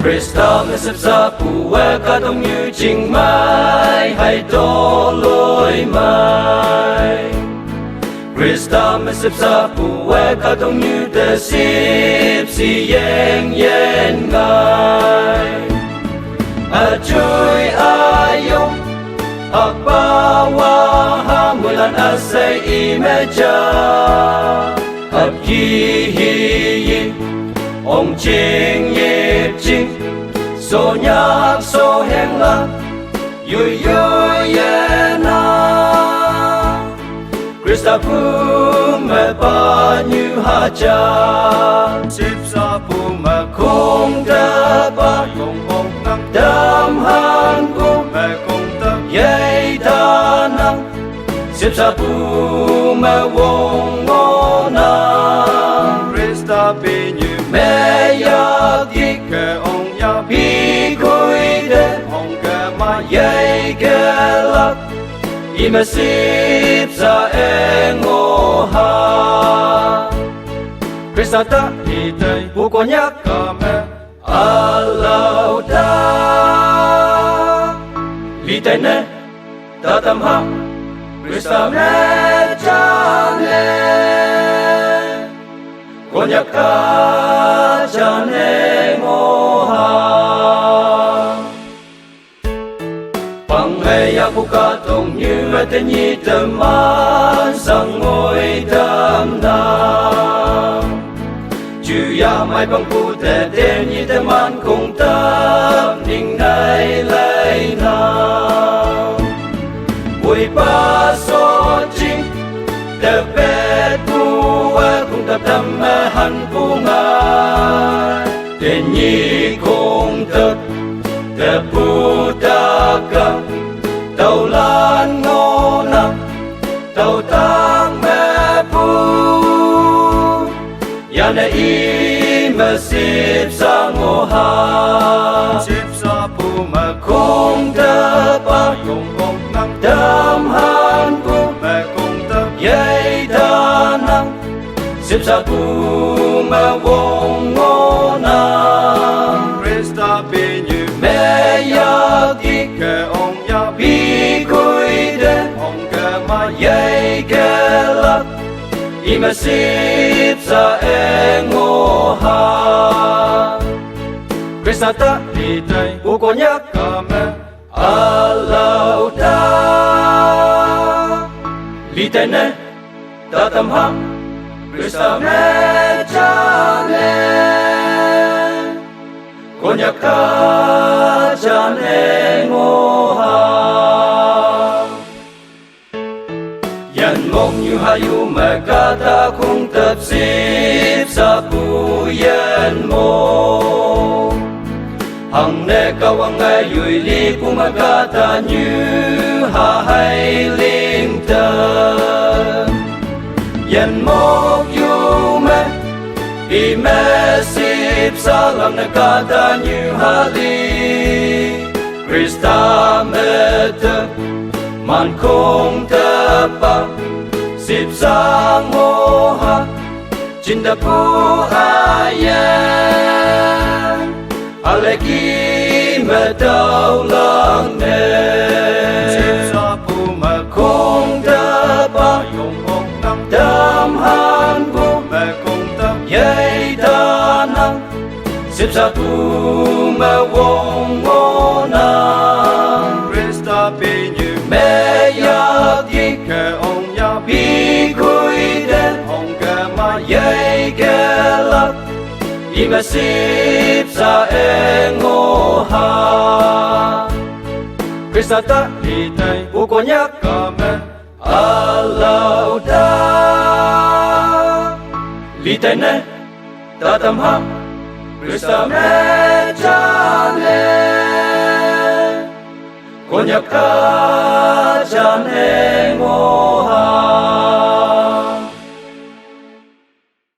Krista mới sắp ra phù quê cả đông như trình mai hay đô lối mai Krista mới sắp ra phù quê cả đông như tê xếp xì yên yên ngài chui ayong Akbawa hamulan asay imeja Abyihiyi Ông chinh nhịp chinh So nhạc so hẹn lạc Yui yui ye na Krista phu me ba như ha cha Sip sa phu me khung ta ba Yong hong nang đam han phu me khung ta Yei ta nang Sip sa phu me wong ngô nang Krista pi như mẹ ya đi ke ông ya bi koi de ông ke ma yei ke lak i me sip sa engô ha Krista ta đi đây bu ko nhắc cả mẹ alau ta li tai ne ta tam ha Krista mẹ cha ne Cô nhắc ca cha nê ngô ha Bằng ngày ya phụ ca tông như ở tên nhi tâm an sang ngôi tâm nam Chú ya mai bằng phụ tệ tên nhi tâm an cùng tâm ninh này lấy nào Bùi ba so chinh Tờ bê tu cùng tập tâm hạnh phúc ngài Tên nhi cùng tập Tờ bù ta ca Tàu lan ngô nặng Tàu tăng mẹ bù Ya nè y mẹ xếp sa ngô ha Xếp sa bù mẹ cùng tập ba Yong hong nặng đam hạnh phúc mẹ cùng tập Yei ta nặng Sip sa phu me wong ngô nang Krista pi như mẹ ya đi ke ông ya bi koi de ông ke ma yei ke lak i me sip sa engô ha Krista ta đi đây bu ko nhắc cả mẹ alau ta li tai ne ta tam ha Krista mẹ cha nê Cô nhắc ca cha nê ngô ha Yan mong như ha yu mẹ ca ta khung tập xếp sa phu yan mô Hằng nê cao ang ngay yui li pu mẹ ca ta như ha hay linh tâm Yan mok yu me I me sip sa lam na kata như ha li Krista me te man kong te pa Sip sa ngô ha Chin da pu a yen Ale ki me tau lang ne Sip sa pu me kong te pa Yong hong nang đam han phu mẹ cùng tập Yei ta nang Sip sa pu me wong ngô nang Krista pi như mẹ ya đi ke ông ya bi koi de ông ke ma yei ke lak i me sip sa engô ha Krista ta đi đây bu ko nhắc cả mẹ alau ta li tai ne ta tam ha Krista mẹ cha nê Cô nhắc ca cha nê ngô ha